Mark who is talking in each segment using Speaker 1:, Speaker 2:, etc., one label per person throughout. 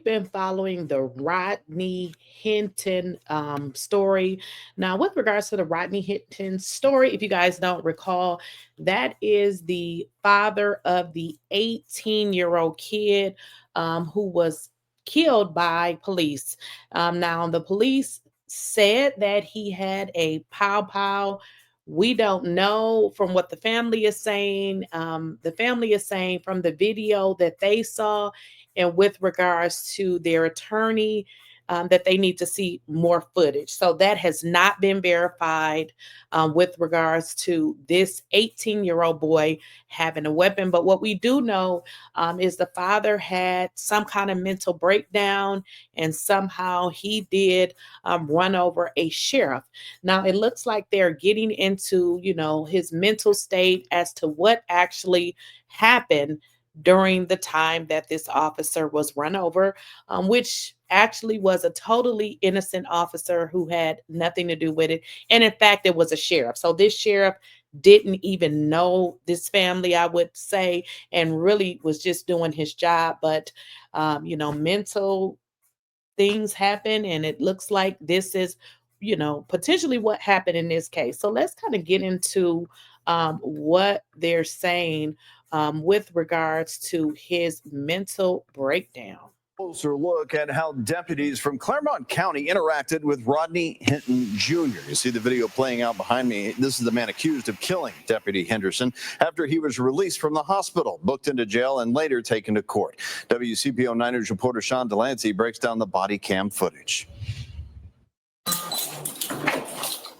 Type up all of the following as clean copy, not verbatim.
Speaker 1: been following the Rodney Hinton story. Now, with regards to the Rodney Hinton story, if you guys don't recall, that is the father of the 18-year-old kid who was killed by police. Now, the police said that he had a pow pow. We don't know from what the family is saying. The family is saying from the video that they saw, and with regards to their attorney, that they need to see more footage. So that has not been verified with regards to this 18-year-old boy having a weapon. But what we do know is the father had some kind of mental breakdown, and somehow he did run over a sheriff. Now it looks like they're getting into, his mental state as to what actually happened during the time that this officer was run over, which actually was a totally innocent officer who had nothing to do with it. And in fact, it was a sheriff. So this sheriff didn't even know this family, I would say, and really was just doing his job. But, mental things happen, and it looks like this is, potentially what happened in this case. So let's kind of get into what they're saying with regards to his mental breakdown.
Speaker 2: Closer look at how deputies from Claremont County interacted with Rodney Hinton Jr. You see the video playing out behind me. This is the man accused of killing Deputy Henderson after he was released from the hospital, booked into jail, and later taken to court. WCPO 9 News reporter Sean Delancey breaks down the body cam footage.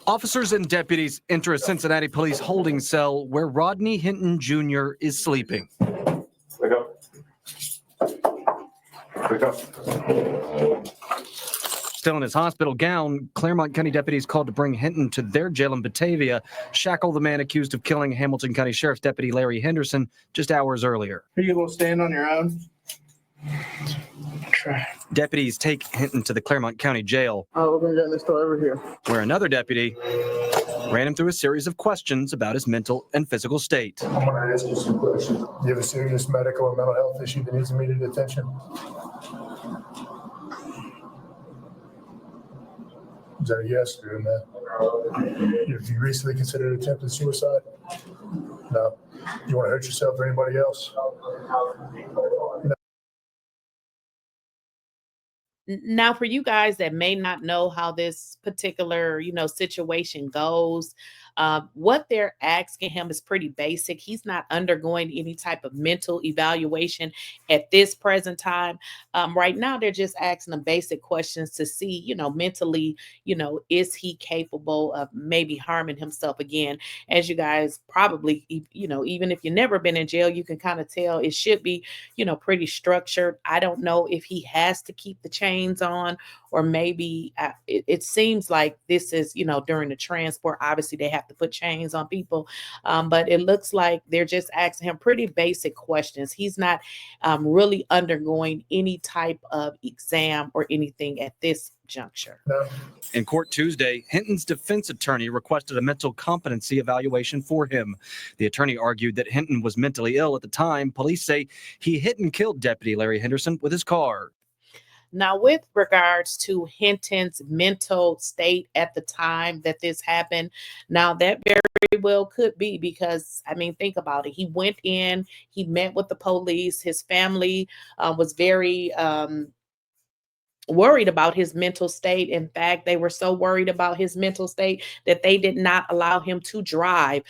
Speaker 3: Officers and deputies enter a Cincinnati police holding cell where Rodney Hinton Jr. is sleeping.
Speaker 4: Wake up. Wake up.
Speaker 3: Still in his hospital gown, Claremont County deputies called to bring Hinton to their jail in Batavia, shackle the man accused of killing Hamilton County Sheriff's Deputy Larry Henderson just hours earlier.
Speaker 5: Are you able to stand on your own?
Speaker 3: Try. Deputies take Hinton to the Claremont County Jail,
Speaker 5: Oh, we're gonna get this door over here.
Speaker 3: where another deputy ran him through a series of questions about his mental and physical state.
Speaker 5: I'm gonna ask you some questions. Do you have a serious medical or mental health issue that needs immediate attention? Is that a yes or a no? Have you recently considered attempted suicide? No. You want to hurt yourself or anybody else? No.
Speaker 1: Now, for you guys that may not know how this particular, situation goes, what they're asking him is pretty basic. He's not undergoing any type of mental evaluation at this present time. Right now, they're just asking him basic questions to see, mentally, is he capable of maybe harming himself again? As you guys probably, even if you've never been in jail, you can kind of tell it should be, pretty structured. I don't know if he has to keep the chains on, or maybe it seems like this is, during the transport. Obviously, they have to put chains on people, but it looks like they're just asking him pretty basic questions. He's not really undergoing any type of exam or anything at this juncture.
Speaker 3: In court Tuesday, Hinton's defense attorney requested a mental competency evaluation for him. The attorney argued that Hinton was mentally ill at the time. Police say he hit and killed Deputy Larry Henderson with his car.
Speaker 1: Now, with regards to Hinton's mental state at the time that this happened, now that very well could be because, think about it. He went in, he met with the police. His family was very worried about his mental state. In fact, they were so worried about his mental state that they did not allow him to drive,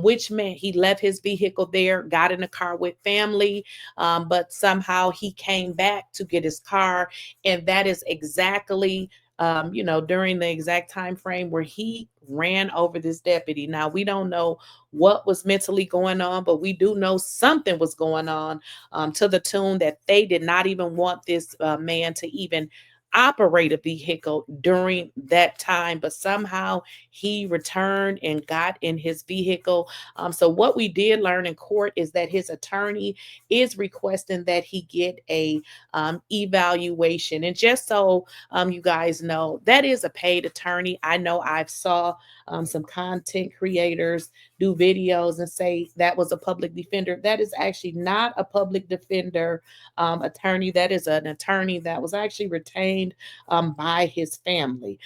Speaker 1: which meant he left his vehicle there, got in a car with family, but somehow he came back to get his car. And that is exactly, during the exact time frame where he ran over this deputy. Now, we don't know what was mentally going on, but we do know something was going on to the tune that they did not even want this man to even operate a vehicle during that time, but somehow he returned and got in his vehicle. So what we did learn in court is that his attorney is requesting that he get a evaluation. And just so you guys know, that is a paid attorney. I know I've saw some content creators do videos and say that was a public defender. That is actually not a public defender attorney. That is an attorney that was actually retained by his family.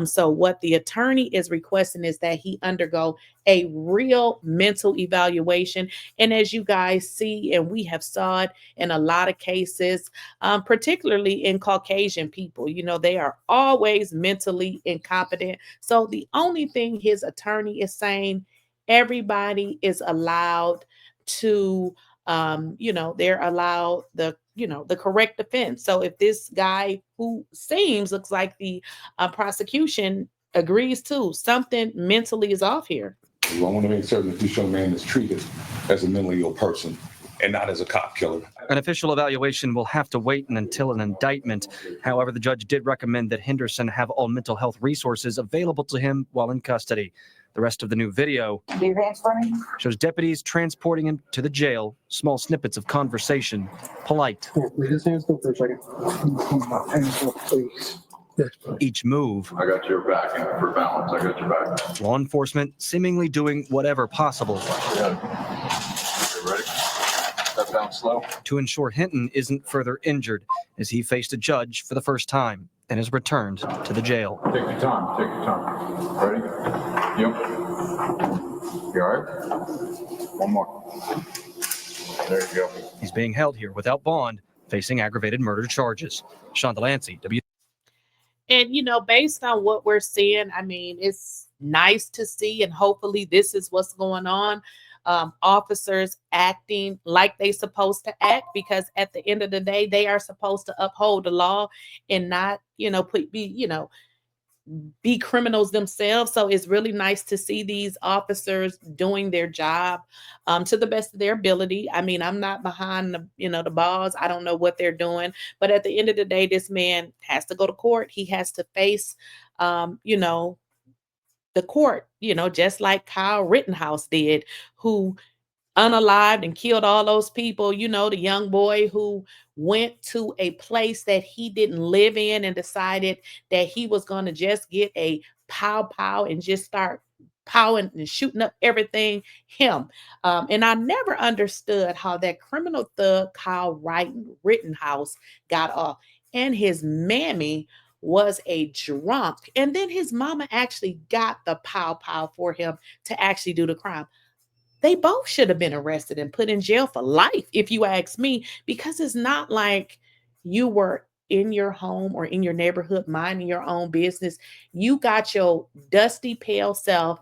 Speaker 1: So what the attorney is requesting is that he undergo a real mental evaluation. And as you guys see, and we have saw it in a lot of cases, particularly in Caucasian people, they are always mentally incompetent. So the only thing his attorney is saying, everybody is allowed to, they're allowed the correct defense. So if this guy who looks like the prosecution agrees to, something mentally is off here.
Speaker 4: I want to make certain that this young man is treated as a mentally ill person and not as a cop killer.
Speaker 3: An official evaluation will have to wait until an indictment. However, the judge did recommend that Henderson have all mental health resources available to him while in custody. The rest of the new video shows deputies transporting him to the jail, small snippets of conversation, polite.
Speaker 6: Leave his hands go for a second. Hands go, please.
Speaker 3: Each move.
Speaker 7: I got your back, and for balance, I got your back.
Speaker 3: Law enforcement seemingly doing whatever possible.
Speaker 7: Okay, ready? Step down slow.
Speaker 3: To ensure Hinton isn't further injured as he faced a judge for the first time and is returned to the jail.
Speaker 7: Take your time, take your time. Ready? Yep. You all right? One more. There you go.
Speaker 3: He's being held here without bond, facing aggravated murder charges. Sean Delancey, W.
Speaker 1: And, based on what we're seeing, I mean, it's nice to see, and hopefully this is what's going on. Officers acting like they supposed to act, because at the end of the day, they are supposed to uphold the law and not, be criminals themselves. So it's really nice to see these officers doing their job to the best of their ability. I mean, I'm not behind the balls. I don't know what they're doing, but at the end of the day, this man has to go to court. He has to face, the court, just like Kyle Rittenhouse did, who unalived and killed all those people. The young boy who went to a place that he didn't live in and decided that he was going to just get a pow and just start powing and shooting up everything. Him. And I never understood how that criminal thug Kyle Rittenhouse got off. And his mammy was a drunk. And then his mama actually got the pow for him to actually do the crime. They both should have been arrested and put in jail for life, if you ask me, because it's not like you were in your home or in your neighborhood minding your own business. You got your dusty, pale self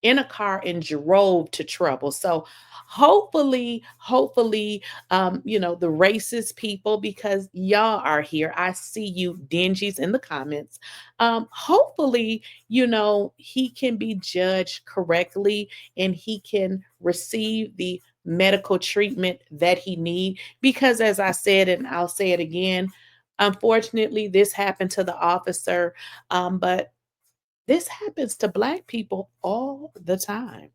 Speaker 1: in a car and drove to trouble. So hopefully, the racist people, because y'all are here. I see you dingies in the comments. Hopefully, he can be judged correctly and he can receive the medical treatment that he needs. Because as I said, and I'll say it again, unfortunately, this happened to the officer, but this happens to Black people all the time.